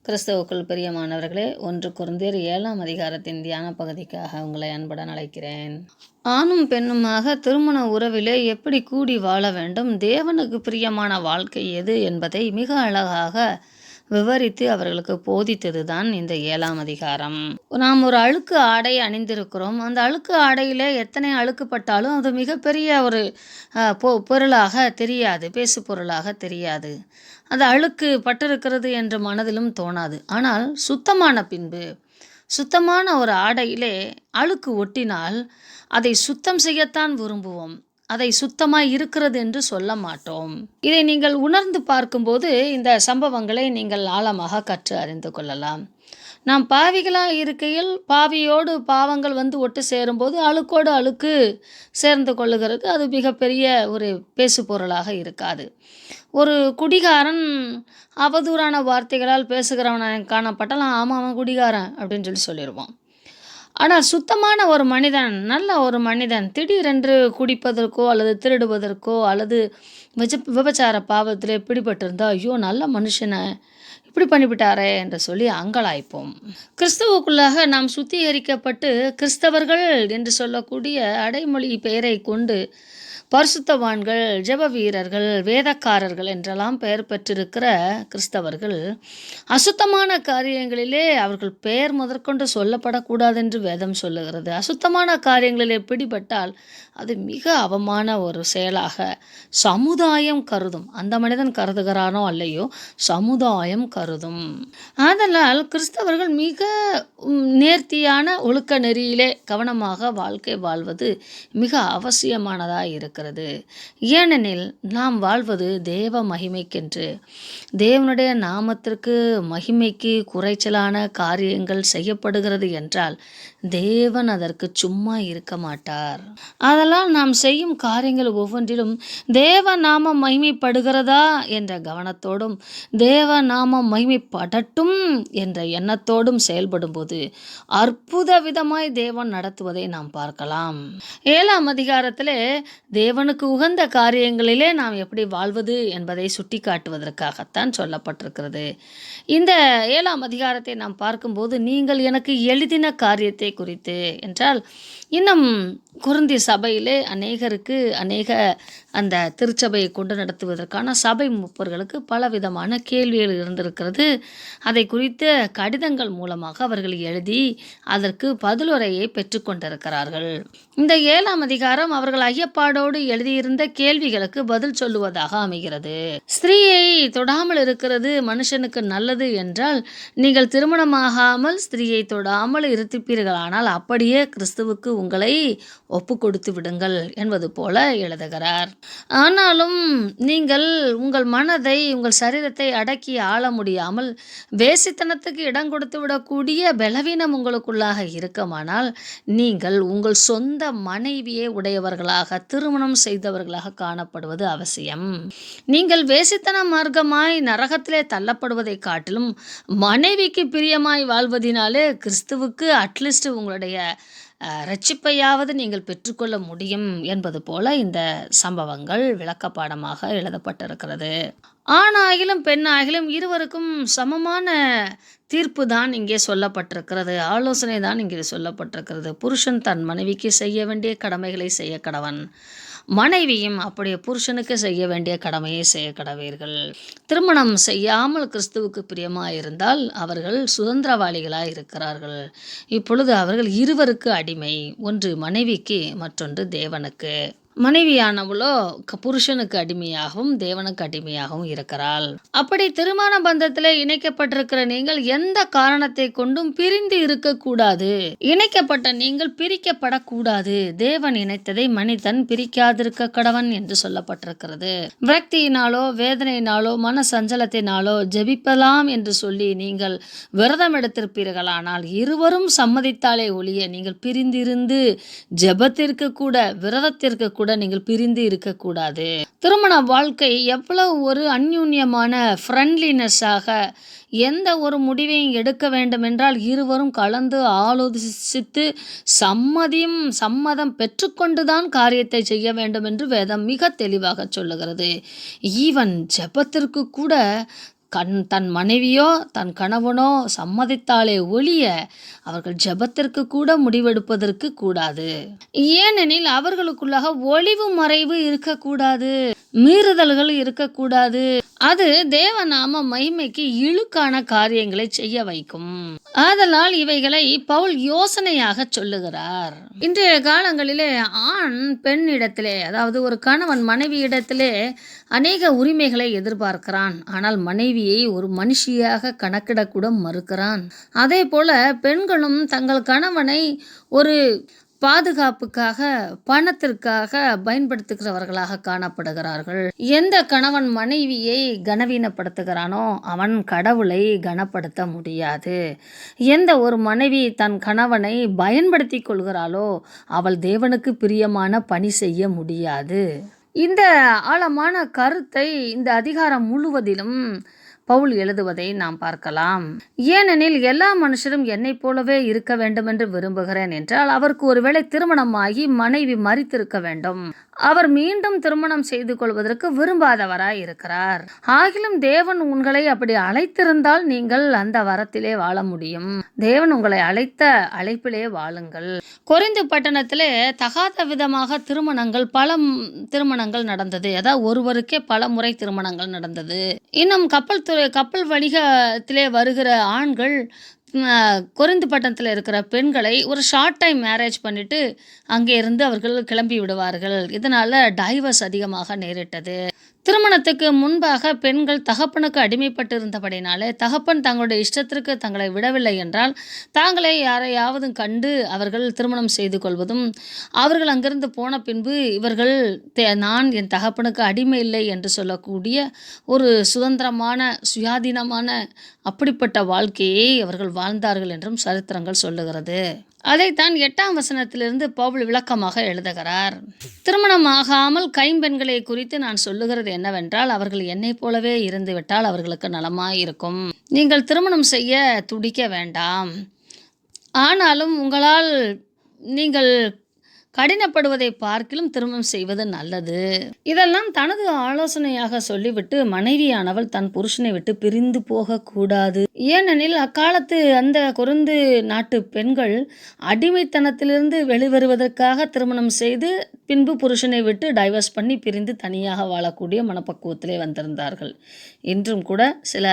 கிறிஸ்துவுக்குள் பிரியமானவர்களே, 1 கொரிந்தியர் 7ஆம் அதிகாரத்தின் தியான பகுதிக்காக உங்களை அன்புடன் அழைக்கிறேன். ஆணும் பெண்ணுமாக திருமண உறவிலே எப்படி கூடி வாழ வேண்டும், தேவனுக்கு பிரியமான வாழ்க்கை எது என்பதை மிக அழகாக விவரித்து அவர்களுக்கு போதித்தது தான் இந்த 7ஆம் அதிகாரம். நாம் ஒரு அழுக்கு ஆடை அணிந்திருக்கிறோம். அந்த அழுக்கு ஆடையிலே எத்தனை அழுக்குப்பட்டாலும் அது மிகப்பெரிய ஒரு பொருளாக தெரியாது, பேசு பொருளாக தெரியாது. அது அழுக்கு பட்டிருக்கிறது என்று மனதிலும் தோணாது. ஆனால் சுத்தமான பின்பு, சுத்தமான ஒரு ஆடையிலே அழுக்கு ஒட்டினால் அதை சுத்தம் செய்யத்தான் விரும்புவோம். அதை சுத்தமாய் இருக்கிறது என்று சொல்ல மாட்டோம். இதை நீங்கள் உணர்ந்து பார்க்கும்போது இந்த சம்பவங்களை நீங்கள் ஆழமாக கற்று அறிந்து கொள்ளலாம். நாம் பாவிகளாக இருக்கையில் பாவியோடு பாவங்கள் வந்து ஒட்டு சேரும்போது அழுக்கோடு அழுக்கு சேர்ந்து கொள்ளுகிறது. அது மிகப்பெரிய ஒரு பேசு பொருளாக இருக்காது. ஒரு குடிகாரன் அவதூறான வார்த்தைகளால் பேசுகிறவன் காணப்பட்டால் ஆமாம் அவன் குடிகாரன் அப்படின்னு சொல்லிடுவான். ஆனால் சுத்தமான ஒரு மனிதன், நல்ல ஒரு மனிதன் திடீரென்று குடிப்பதற்கோ அல்லது திருடுவதற்கோ அல்லது விபச்சார பாவத்திலே பிடிபட்டிருந்தா, ஐயோ நல்ல மனுஷனை இப்படி பண்ணிவிட்டாரே என்று சொல்லி அங்கலாய்ப்போம். கிறிஸ்துவுக்குள்ளாக நாம் சுத்திகரிக்கப்பட்டு கிறிஸ்தவர்கள் என்று சொல்லக்கூடிய அடைமொழி பெயரை கொண்டு பரிசுத்தவான்கள், ஜெப வீரர்கள், வேதக்காரர்கள் என்றெல்லாம் பெயர் பெற்றிருக்கிற கிறிஸ்தவர்கள் அசுத்தமான காரியங்களிலே அவர்கள் பெயர் முதற்கொண்டு சொல்லப்படக்கூடாது என்று வேதம் சொல்லுகிறது. அசுத்தமான காரியங்களிலே பிடிபட்டால் அது மிக அவமான ஒரு செயலாக சமுதாயம் கருதும். அந்த மனிதன் கருதுகிறானோ அல்லையோ, சமுதாயம் கருதும். ஆதலால் கிறிஸ்தவர்கள் மிக நேர்த்தியான ஒழுக்க நெறியிலே கவனமாக வாழ்க்கை வாழ்வது மிக அவசியமானதாக இருக்கிறது. ஏனெனில் நாம் வாழ்வது தேவ மகிமைக்கென்று. தேவனுடைய நாமத்திற்கு மகிமைக்கு குறைச்சலான காரியங்கள் செய்யப்படுகிறது என்றால் தேவன் அதற்கு சும்மா இருக்க மாட்டார். அதனால் நாம் செய்யும் காரியங்கள் ஒவ்வொன்றிலும் தேவ நாமம் மகிமைப்படுகிறதா என்ற கவனத்தோடும் தேவ நாமம் மகிமைப்படட்டும் என்ற எண்ணத்தோடும் செயல்படும் போது அற்புத விதமாய் தேவன் நடத்துவதை நாம் பார்க்கலாம். 7ஆம் அதிகாரத்திலே தேவனுக்கு உகந்த காரியங்களிலே நாம் எப்படி வாழ்வது என்பதை சுட்டி காட்டுவதற்காகத்தான் சொல்லப்பட்டிருக்கிறது. இந்த 7ஆம் அதிகாரத்தை நாம் பார்க்கும்போது நீங்கள் எனக்கு எழுதின காரியத்தை குறித்து என்றால், இன்னும் கொரிந்தி சபையிலே அநேக அந்த திருச்சபையை கொண்டு நடத்துவதற்கான சபை மூப்பர்களுக்கு பலவிதமான கேள்விகள் இருந்திருக்கிறது. அதை குறித்த கடிதங்கள் மூலமாக அவர்கள் எழுதி அதற்கு பதிலுரையை பெற்றுக்கொண்டிருக்கிறார்கள். இந்த 7ஆம் அதிகாரம் அவர்கள் ஐயப்பாடோடு எழுதியிருந்த கேள்விகளுக்கு பதில் சொல்லுவதாக அமைகிறது. ஸ்திரீயை தொடாமல் இருக்கிறது மனுஷனுக்கு நல்லது என்றால், நீங்கள் திருமணமாகாமல் ஸ்திரீயை தொடாமல் இருப்பீர்களானால் அப்படியே கிறிஸ்துவுக்கு உங்களை ஒப்பு கொடுத்து விடுங்கள் என்பது போல எழுதுகிறார். ஆனாலும் நீங்கள் உங்கள் மனதை, உங்கள் சரீரத்தை அடக்கி ஆள முடியாமல் வேசித்தனத்துக்கு இடம் கொடுத்து விடக்கூடிய பலவீனம் உங்களுக்குள்ளாக இருக்குமானால் நீங்கள் உங்கள் சொந்த மனைவியை உடையவர்களாக, திருமணம் செய்தவர்களாக காணப்படுவது அவசியம். நீங்கள் வேசித்தன மார்க்கமாய் நரகத்திலே தள்ளப்படுவதை காட்டிலும் மனைவிக்கு பிரியமாய் வாழ்வதினாலே கிறிஸ்துவுக்கு அட்லீஸ்ட் உங்களுடைய ரட்சிப்பையாவது நீங்கள் பெற்றுக்கொள்ள முடியும் என்பது போல இந்த சம்பவங்கள் விளக்கப்பாடமாக எழுதப்பட்டிருக்கிறது. ஆணாகிலும் பெண்ணாகிலும் இருவருக்கும் சமமான தீர்ப்பு தான் இங்கே சொல்லப்பட்டிருக்கிறது. ஆலோசனை தான் இங்கே சொல்லப்பட்டிருக்கிறது. புருஷன் தன் மனைவிக்கு செய்ய வேண்டிய கடமைகளை செய்ய கடவன், மனைவியும் அப்படியே புருஷனுக்கு செய்ய வேண்டிய கடமையை செய்ய கடவீர்கள். திருமணம் செய்யாமல் கிறிஸ்துவுக்கு பிரியமாக இருந்தால் அவர்கள் சுதந்திரவாளிகளாக இருக்கிறார்கள். இப்பொழுது அவர்கள் இருவருக்கு அடிமை, ஒன்று மனைவிக்கு, மற்றொன்று தேவனுக்கு. மனைவியானவளோ புருஷனுக்கு அடிமையாகவும் தேவனுக்கு அடிமையாகவும் இருக்கிறாள். அப்படி திருமண பந்தத்தில் இணைக்கப்பட்டிருக்கிற நீங்கள் எந்த காரணத்தை கொண்டும் பிரிந்து இருக்கக்கூடாது. இணைக்கப்பட்ட நீங்கள் பிரிக்கப்படக்கூடாது. தேவன் இணைத்ததை மனிதன் பிரிக்காதிருக்க கடவன் என்று சொல்லப்பட்டிருக்கிறது. விரக்தியினாலோ வேதனையினாலோ மன சஞ்சலத்தினாலோ ஜெபிப்பலாம் என்று சொல்லி நீங்கள் விரதம் எடுத்திருப்பீர்களானால் இருவரும் சம்மதித்தாலே ஒழிய நீங்கள் பிரிந்திருந்து ஜெபத்திற்கு கூட விரதத்திற்கு கூட நீங்கள் பிரிந்து இருக்கக்கூடாது. திருமண வாழ்க்கை எவ்வளவு ஒரு அந்யூன்யமான ஃப்ரெண்ட்லினஸாக எந்த ஒரு முடிவையும் எடுக்க வேண்டும் என்றால் இருவரும் கலந்து ஆலோசித்து சம்மதம் பெற்றுக்கொண்டுதான் காரியத்தை செய்ய வேண்டும் என்று வேதம் மிக தெளிவாக சொல்லுகிறது. ஈவன் ஜெபத்திற்கு கூட தன் மனைவியோ தன் கணவனோ சம்மதித்தாலே ஒழிய அவர்கள் ஜெபத்திற்கு கூட முடிவெடுப்பதற்கு கூடாது. ஏனெனில் அவர்களுக்குள்ளாக ஒளிவு மறைவு இருக்கக்கூடாது, மீறுதல்கள் இருக்கக்கூடாது. அது தேவநாம மகிமைக்கு இழுக்கான காரியங்களை செய்ய வைக்கும். ஆதலால் இவைகளை பவுல் யோசனையாக சொல்லுகிறார். இன்றைய காலங்களிலே ஆண் பெண் இடத்திலே, அதாவது ஒரு கணவன் மனைவி இடத்திலே அநேக உரிமைகளை எதிர்பார்க்கிறான். ஆனால் மனைவியை ஒரு மனுஷியாக கணக்கிடக்கூட மறுக்கிறான். அதே போல பெண்களும் தங்கள் கணவனை ஒரு பாதுகாப்புக்காக, பணத்திற்காக பயன்படுத்துகிறவர்களாக காணப்படுகிறார்கள். எந்த கணவன் மனைவியை கனவீனப்படுத்துகிறானோ அவன் கடவுளை கனப்படுத்த முடியாது. எந்த ஒரு மனைவி தன் கணவனை பயன்படுத்தி கொள்கிறாளோ அவள் தேவனுக்கு பிரியமான பணி செய்ய முடியாது. இந்த ஆழமான கருத்தை இந்த அதிகாரம் முழுவதிலும் பவுல் எழுதுவதை நாம் பார்க்கலாம். ஏனெனில் எல்லா மனுஷரும் என்னை போலவே இருக்க வேண்டும் என்று விரும்புகிறேன் என்றால் அவருக்கு ஒருவேளை திருமணமாகி மனைவி மரித்திருக்க வேண்டும். அவர் மீண்டும் திருமணம் செய்து கொள்வதற்கு விரும்பாதவராய் இருக்கிறார். ஆகிலும் தேவன் உங்களை அப்படி அழைத்திருந்தால் நீங்கள் அந்த வரத்திலே வாழ முடியும். தேவன் உங்களை அழைத்த அழைப்பிலே வாழுங்கள். கொரிந்து பட்டணத்திலே தகாத விதமாக பல திருமணங்கள் நடந்தது. அதாவது ஒருவருக்கே பல முறை திருமணங்கள் நடந்தது. இன்னும் கப்பல் வணிகத்திலே வருகிற ஆண்கள் கொரிந்து பட்டணத்தில் இருக்கிற பெண்களை ஒரு ஷார்ட் டைம் மேரேஜ் பண்ணிட்டு அங்கே இருந்து அவர்கள் கிளம்பி விடுவார்கள். இதனால் டைவர்ஸ் அதிகமாக நேரிட்டது. திருமணத்துக்கு முன்பாக பெண்கள் தகப்பனுக்கு அடிமைப்பட்டு இருந்தபடினாலே தகப்பன் தங்களுடைய இஷ்டத்திற்கு தங்களை விடவில்லை என்றால் தாங்களே யாரையாவது கண்டு அவர்கள் திருமணம் செய்து கொள்வதும், அவர்கள் அங்கிருந்து போன பின்பு இவர்கள் நான் என் தகப்பனுக்கு அடிமை இல்லை என்று சொல்லக்கூடிய ஒரு சுதந்திரமான சுயாதீனமான அப்படிப்பட்ட வாழ்க்கையை அவர்கள் வாழ்ந்தார்கள் என்றும் சரித்திரங்கள் சொல்லுகிறது. அதைத்தான் 8ஆம் வசனத்திலிருந்து பவுல் விளக்கமாக எழுதுகிறார். திருமணமாகாமல் கைம்பெண்களை குறித்து நான் சொல்லுகிறது என்னவென்றால், அவர்கள் என்னை போலவே இருந்துவிட்டால் அவர்களுக்கு நலமாயிருக்கும். நீங்கள் திருமணம் செய்ய துடிக்க வேண்டாம். ஆனாலும் உங்களால் நீங்கள் கடினப்படுவதை பார்க்கிலும் திருமணம் செய்வது நல்லது. இதெல்லாம் தனது ஆலோசனையாக சொல்லிவிட்டு மனைவியானவள் தன் புருஷனை விட்டு பிரிந்து போகக்கூடாது. ஏனெனில் அக்காலத்து அந்த கொரிந்து நாட்டு பெண்கள் அடிமைத்தனத்திலிருந்து வெளிவருவதற்காக திருமணம் செய்து பின்பு புருஷனை விட்டு டைவர்ஸ் பண்ணி பிரிந்து தனியாக வாழக்கூடிய மனப்பக்குவத்திலே வந்திருந்தார்கள். இன்றும் கூட சில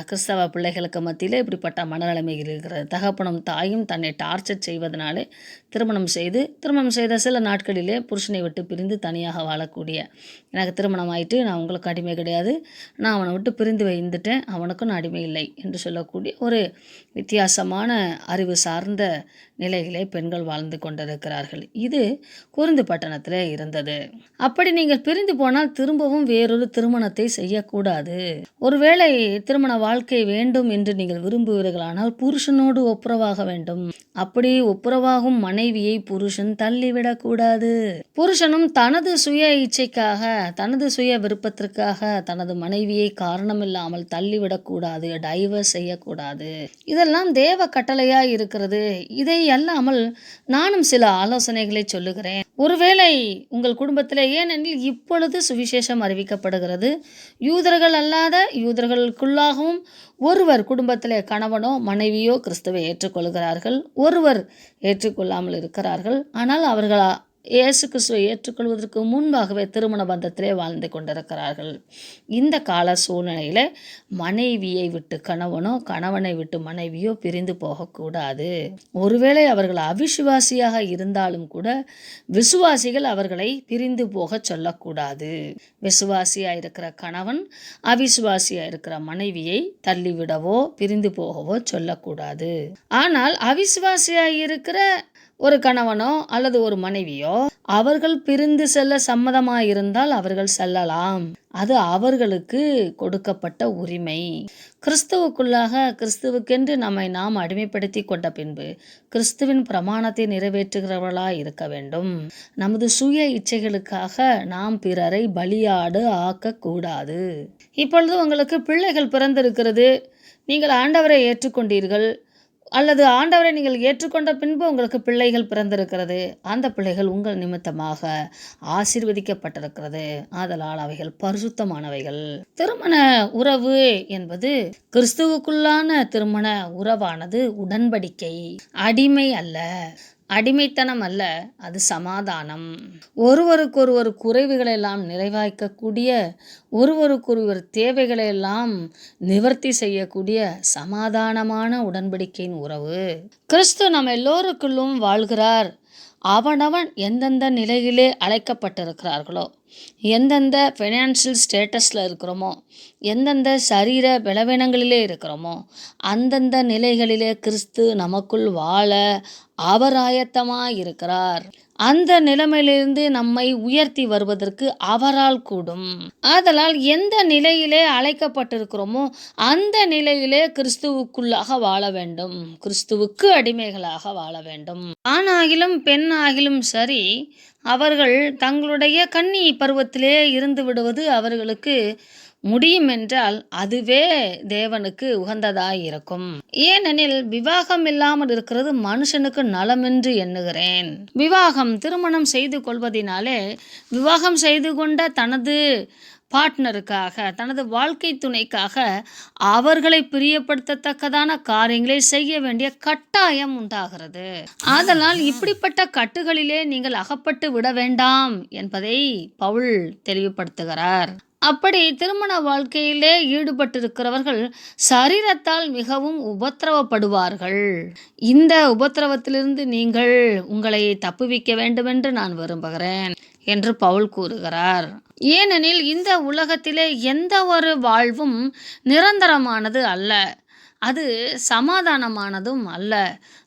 கிறிஸ்தவ பிள்ளைகளுக்கு மத்தியில் இப்படிப்பட்ட மனநிலைமைகள் இருக்கிறது. தகப்பனும் தாயும் தன்னை டார்ச்சர் செய்வதனாலே திருமணம் செய்த சில நாட்களிலே புருஷனை விட்டு பிரிந்து தனியாக வாழக்கூடிய, எனக்கு திருமணம் ஆயிட்டு நான் உங்களுக்கு அடிமை கிடையாது, நான் அவனை விட்டு பிரிந்து வந்துட்டேன், அவனுக்கும் நான் அடிமை இல்லை என்று சொல்லக்கூடிய ஒரு வித்தியாசமான அறிவு சார்ந்த நிலையிலே பெண்கள் வாழ்ந்து கொண்டிருக்கிறார்கள். இது கொரிந்து பட்டணத்தில் இருந்தது. அப்படி நீங்கள் பிரிந்து போனால் திரும்பவும் வேறொரு திருமணத்தை செய்யக்கூடாது. ஒருவேளை திருமண வாழ்க்கை வேண்டும் என்று நீங்கள் விரும்புவீர்களானால் புருஷனோடு ஒப்புரவாக வேண்டும். அப்படி ஒப்புரவாகும் மனைவியை புருஷன் தள்ளிவிடக்கூடாது. புருஷனும் தனது சுய இச்சைக்காக, தனது சுய விருப்பத்திற்காக தனது மனைவியை காரணமில்லாமல் தள்ளிவிடக்கூடாது, டைவர்ஸ் செய்யக்கூடாது. இதெல்லாம் தேவ கட்டளையாய் இருக்கிறது. இதை அல்லாமல் நானும் சில ஆலோசனைகளை சொல்லுகிறேன். ஒருவேளை உங்கள் குடும்பத்தில், ஏனெனில் இப்பொழுது சுவிசேஷம் அறிவிக்கப்படுகிறது, யூதர்கள் அல்லாத யூதர்களுக்குள்ளாகவும் ஒருவர் குடும்பத்தில் கணவனோ மனைவியோ கிறிஸ்துவை ஏற்றுக்கொள்கிறார்கள், ஒருவர் ஏற்றுக்கொள்ளாமல் இருக்கிறார்கள். ஆனால் அவர்கள் இயேசு கிறிஸ்துவை ஏற்றுக்கொள்வதற்கு முன்பாகவே திருமண பந்தத்திலே வாழ்ந்து கொண்டிருக்கிறார்கள். இந்த கால சூழ்நிலையில் மனைவியை விட்டு கணவனோ கணவனை விட்டு மனைவியோ பிரிந்து போகக்கூடாது. ஒருவேளை அவர்கள் அவிசுவாசியாக இருந்தாலும் கூட விசுவாசிகள் அவர்களை பிரிந்து போக சொல்லக்கூடாது. விசுவாசியாக இருக்கிற கணவன் அவிசுவாசியாக இருக்கிற மனைவியை தள்ளிவிடவோ பிரிந்து போகவோ சொல்லக்கூடாது. ஆனால் அவிசுவாசியாக இருக்கிற ஒரு கணவனோ அல்லது ஒரு மனைவியோ அவர்கள் பிரிந்து செல்ல சம்மதமாயிருந்தால் அவர்கள் செல்லலாம். அது அவர்களுக்கு கொடுக்கப்பட்ட உரிமை. கிறிஸ்துவுக்குள்ளாக கிறிஸ்துவுக்கென்று நம்மை நாம் அடிமைப்படுத்தி கொண்ட பின்பு கிறிஸ்துவின் பிரமாணத்தை நிறைவேற்றுகிறவர்களாய் இருக்க வேண்டும். நமது சுய இச்சைகளுக்காக நாம் பிறரை பலியாடு ஆக்கக்கூடாது. இப்பொழுது உங்களுக்கு பிள்ளைகள் பிறந்திருக்கிறது, நீங்கள் ஆண்டவரை ஏற்றுக்கொண்டீர்கள், அல்லது ஆண்டவரை நீங்கள் ஏற்றுக்கொண்ட பின்பு உங்களுக்கு பிள்ளைகள் பிறந்திருக்கிறது. அந்த பிள்ளைகள் உங்கள் நிமித்தமாக ஆசீர்வதிக்கப்பட்டிருக்கிறது. ஆதலால் அவைகள் பரிசுத்தமானவைகள். திருமண உறவு என்பது கிறிஸ்துவுக்குள்ளான திருமண உறவானது உடன்படிக்கை, அடிமை அல்ல. அடிமைத்தனம் அல்ல, அது சமாதானம். ஒருவருக்கொருவர் குறைவுகளை எல்லாம் நிறைவாக்கக்கூடிய, ஒருவருக்கொருவர் தேவைகளை எல்லாம் நிவர்த்தி செய்யக்கூடிய சமாதானமான உடன்படிக்கையின் உறவு. கிறிஸ்து நம்ம எல்லோருக்குள்ளும் வாழ்கிறார். அவனவன் எந்தெந்த நிலையிலே அழைக்கப்பட்டிருக்கிறார்களோ, எந்தெந்த ஃபைனான்சியல் ஸ்டேட்டஸில் இருக்கிறோமோ, எந்தெந்த சரீர பலவீனங்களிலே இருக்கிறோமோ, அந்தந்த நிலைகளிலே கிறிஸ்து நமக்குள் வாழ அவர் ஆயத்தமாக இருக்கிறார். அந்த நிலைமையிலிருந்து நம்மை உயர்த்தி வருவதற்கு அவரால் கூடும். ஆதலால் எந்த நிலையிலே அழைக்கப்பட்டிருக்கிறோமோ அந்த நிலையிலே கிறிஸ்துவுக்குள்ளாக வாழ வேண்டும், கிறிஸ்துவுக்கு அடிமைகளாக வாழ வேண்டும். ஆணாகிலும் பெண்ணாகிலும் சரி, அவர்கள் தங்களுடைய கன்னி பருவத்திலே இருந்து விடுவது அவர்களுக்கு முடியும் என்றால் அதுவே தேவனுக்கு உகந்ததாய் இருக்கும். ஏனெனில் விவாகம் இல்லாமல் இருக்கிறது மனுஷனுக்கு நலம் என்று எண்ணுகிறேன். விவாகம், திருமணம் செய்து கொள்வதினாலே விவாகம் செய்து கொண்ட தனது பார்ட்னருக்காக, தனது வாழ்க்கை துணைக்காக அவர்களை பிரியப்படுத்தத்தக்கதான காரியங்களை செய்ய வேண்டிய கட்டாயம் உண்டாகிறது. ஆதலால் இப்படிப்பட்ட கட்டுகளிலே நீங்கள் அகப்பட்டு விட வேண்டாம் என்பதை பவுல் தெளிவுபடுத்துகிறார். அப்படி திருமண வாழ்க்கையிலே ஈடுபட்டிருக்கிறவர்கள் சரீரத்தால் மிகவும் உபத்திரவப்படுவார்கள். இந்த உபத்திரவத்திலிருந்து நீங்கள் உங்களை தப்புவிக்க வேண்டுமென்று நான் விரும்புகிறேன் என்று பவுல் கூறுகிறார். ஏனெனில் இந்த உலகத்திலே எந்த ஒரு வாழ்வும் நிரந்தரமானது அல்ல, அது சமாதானமானதும் அல்ல,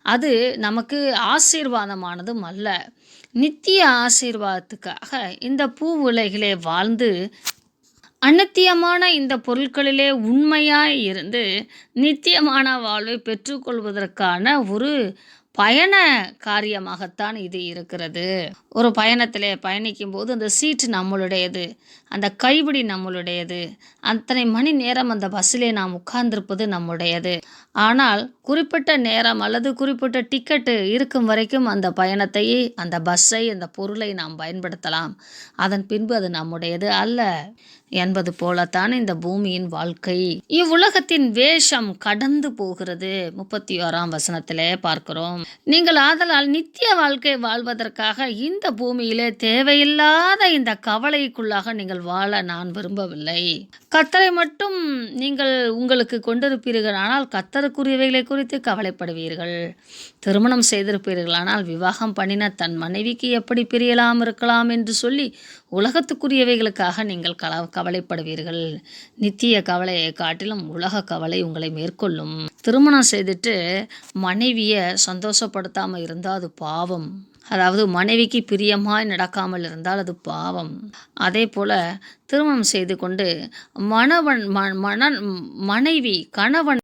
அது நமக்கு ஆசீர்வாதமானதும் அல்ல. நித்திய ஆசீர்வாதத்துக்காக இந்த பூ உலகிலே வாழ்ந்து அநித்தியமான இந்த பொருட்களிலே உண்மையாய் இருந்து நித்தியமான வாழ்வை பெற்றுக்கொள்வதற்கான ஒரு பயண காரியமாகத்தான் இது இருக்கிறது. ஒரு பயணத்திலே பயணிக்கும்போது அந்த சீட்டு நம்மளுடையது, அந்த கைப்பிடி நம்மளுடையது, அத்தனை மணி நேரம் அந்த பஸ்ஸிலே நாம் உட்கார்ந்திருப்பது நம்முடையது. ஆனால் குறிப்பிட்ட நேரம் அல்லது குறிப்பிட்ட டிக்கெட்டு இருக்கும் வரைக்கும் அந்த பயணத்தை, அந்த பஸ்ஸை, அந்த பொருளை நாம் பயன்படுத்தலாம். அதன் பின்பு அது நம்முடையது அல்ல என்பது போலத்தான் இந்த பூமியின் வாழ்க்கை. இவ்வுலகத்தின் வேஷம் கடந்து போகிறது. 31ஆம் வசனத்திலே பார்க்கிறோம். நீங்கள் ஆதலால் நித்திய வாழ்க்கை வாழ்வதற்காக இந்த பூமியிலே தேவையில்லாத இந்த கவலைக்குள்ளாக நீங்கள் வாழ நான் விரும்பவில்லை. கர்த்தரை மட்டும் நீங்கள் உங்களுக்கு கொண்டிருப்பீர்கள் ஆனால் கர்த்தருக்குரியவைகளை குறித்து கவலைப்படுவீர்கள். திருமணம் செய்திருப்பீர்களானால் விவாகம் பண்ணின தன் மனைவிக்கு எப்படி பிரியலாம் இருக்கலாம் என்று சொல்லி உலகத்துக்குரியவைகளுக்காக நீங்கள் கவலைப்படுவீர்கள். நித்திய கவலையை காட்டிலும் உலக கவலை உங்களை மேற்கொள்ளும். திருமணம் செய்துட்டு மனைவியை சந்தோஷப்படுத்தாமல் இருந்தால் அது பாவம். அதாவது மனைவிக்கு பிரியமாய் நடக்காமல் இருந்தால் அது பாவம். அதே போல் திருமணம் செய்து கொண்டு மனைவி கணவன்